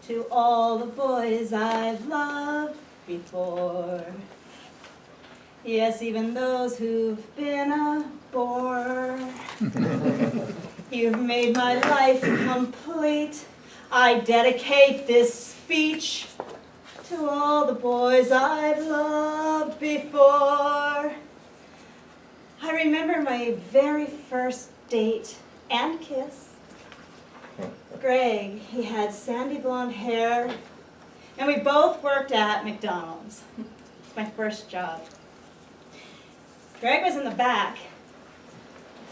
to all the boys I've loved before. Yes, even those who've been a bore. You've made my life complete. I dedicate this speech to all the boys I've loved before. I remember my very first date and kiss. Greg, he had sandy blonde hair, and we both worked at McDonald's. My first job. Greg was in the back,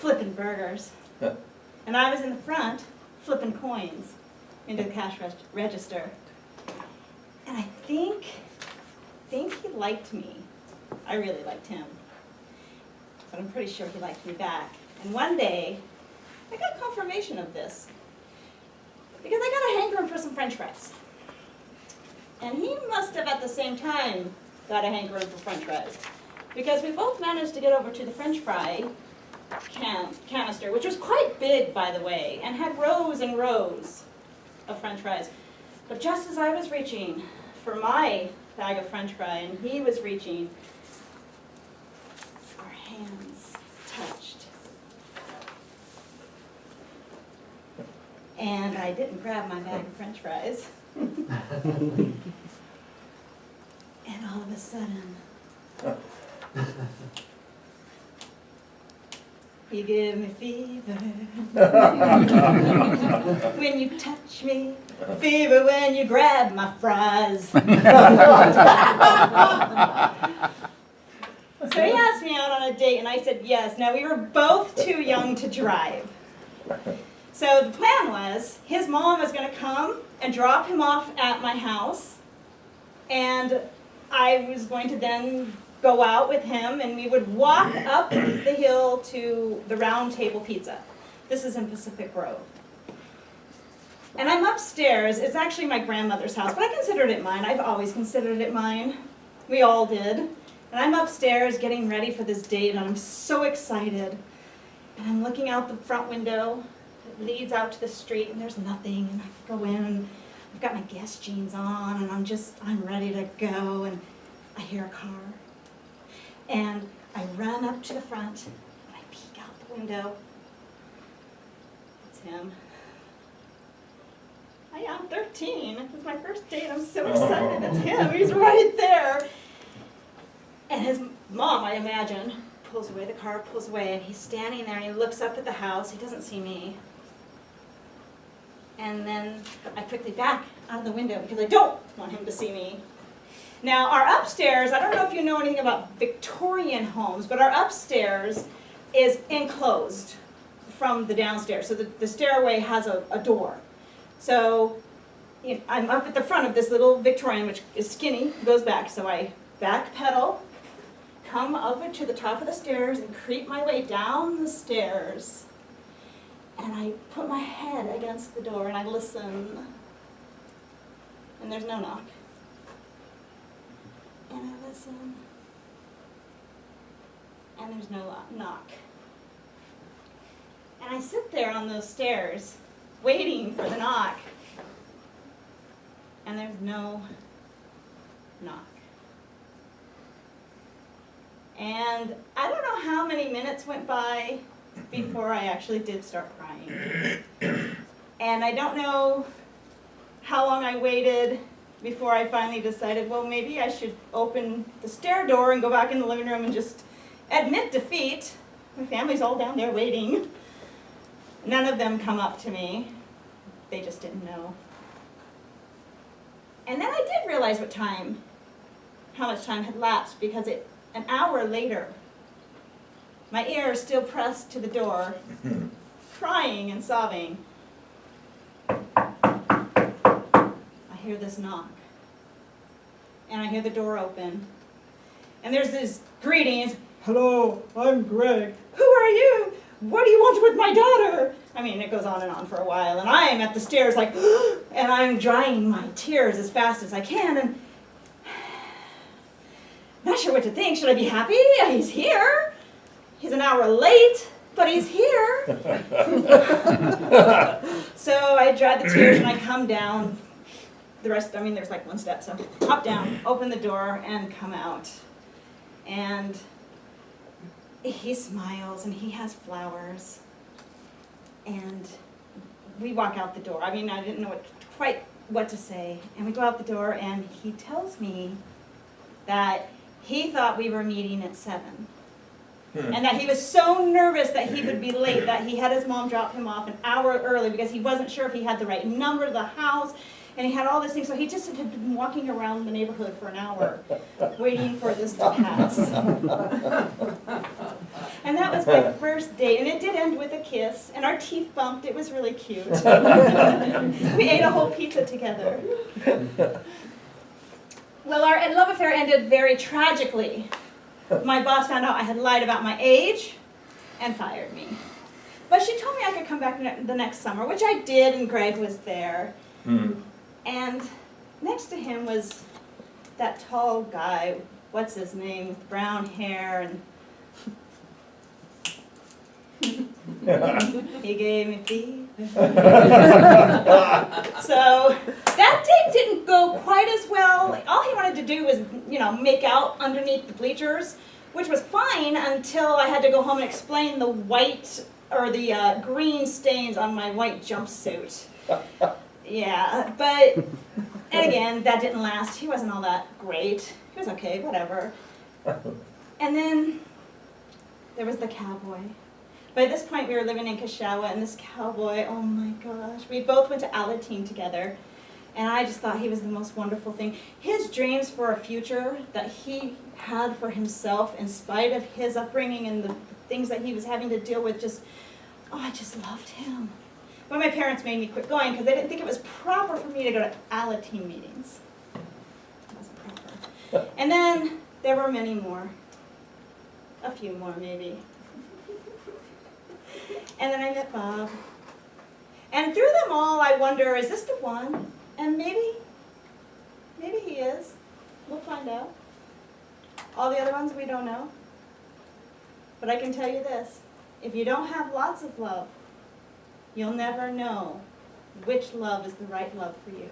flipping burgers, and I was in the front, flipping coins into the cash register. And I think he liked me. I really liked him, but I'm pretty sure he liked me back. And one day, I got confirmation of this, because I got a hankering for some French fries. And he must have at the same time got a hankering for French fries, because we both managed to get over to the French fry canister, which was quite big, by the way, and had rows and rows of French fries. But just as I was reaching for my bag of French fry and he was reaching, our hands touched. And I didn't grab my bag of French fries. And all of a sudden, you give me fever when you touch me, fever when you grab my fries. So he asked me out on a date and I said yes. Now we were both too young to drive. So the plan was, his mom was going to come and drop him off at my house, and I was going to then go out with him, and we would walk up the hill to the Round Table Pizza. This is in Pacific Grove. And I'm upstairs. It's actually my grandmother's house, but I considered it mine. I've always considered it mine. We all did. And I'm upstairs getting ready for this date, and I'm so excited. And I'm looking out the front window that leads out to the street, and there's nothing. And I go in, and I've got my Guess jeans on, and I'm ready to go, and I hear a car. And I run up to the front, and I peek out the window. It's him. I'm 13. It's my first date. I'm so excited. It's him. He's right there. And his mom, I imagine, pulls away the car, pulls away, and he's standing there, and he looks up at the house. He doesn't see me. And then I quickly back out of the window because I don't want him to see me. Now, our upstairs, I don't know if you know anything about Victorian homes, but our upstairs is enclosed from the downstairs. So the stairway has a door. So I'm up at the front of this little Victorian, which is skinny, goes back. So I back pedal, come over to the top of the stairs, and creep my way down the stairs. And I put my head against the door, and I listen. And there's no knock. And I listen, and there's no knock. And I sit there on those stairs, waiting for the knock, and there's no knock. And I don't know how many minutes went by before I actually did start crying. And I don't know how long I waited before I finally decided, well, maybe I should open the stair door and go back in the living room and just admit defeat. My family's all down there waiting. None of them come up to me. They just didn't know. And then I did realize how much time had lapsed, because an hour later, my ear is still pressed to the door, crying and sobbing. I hear this knock, and I hear the door open, and there's this greetings. Hello, I'm Greg. Who are you? What do you want with my daughter? I mean, it goes on and on for a while, and I'm at the stairs like, and I'm drying my tears as fast as I can, and not sure what to think. Should I be happy? He's here. He's an hour late, but he's here. So I dry the tears and I come down, the rest, I mean, there's like one step, so hop down, open the door, and come out. And he smiles, and he has flowers. And we walk out the door. I mean, I didn't know quite what to say. And we go out the door, and he tells me that he thought we were meeting at 7. And that he was so nervous that he would be late, that he had his mom drop him off an hour early because he wasn't sure if he had the right number to the house, and he had all this thing. So he just had been walking around the neighborhood for an hour waiting for this to pass. And that was my first date, and it did end with a kiss, and our teeth bumped. It was really cute. We ate a whole pizza together. Well, our love affair ended very tragically. My boss found out I had lied about my age and fired me. But she told me I could come back the next summer, which I did, and Greg was there. And next to him was that tall guy, what's his name, with brown hair, and he gave me fever. So that date didn't go quite as well. All he wanted to do was, make out underneath the bleachers, which was fine until I had to go home and explain the white or the green stains on my white jumpsuit. Yeah, but, and again, that didn't last. He wasn't all that great. He was okay, whatever. And then there was the cowboy. By this point, we were living in Kashawa, and this cowboy, oh my gosh, we both went to Alateen together, and I just thought he was the most wonderful thing. His dreams for a future that he had for himself, in spite of his upbringing and the things that he was having to deal with, I just loved him. But my parents made me quit going because they didn't think it was proper for me to go to Alateen meetings. It wasn't proper. And then there were many more. A few more, maybe. And then I met Bob. And through them all, I wonder, is this the one? And maybe he is. We'll find out. All the other ones we don't know. But I can tell you this, if you don't have lots of love, you'll never know which love is the right love for you.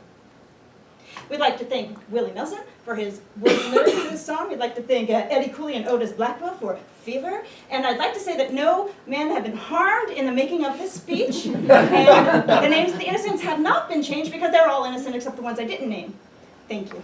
We'd like to thank Willie Nelson for his words and lyrics to this song. We'd like to thank Eddie Cooley and Otis Blackwell for Fever. And I'd like to say that no men have been harmed in the making of this speech. And the names of the innocents have not been changed because they're all innocent except the ones I didn't name. Thank you.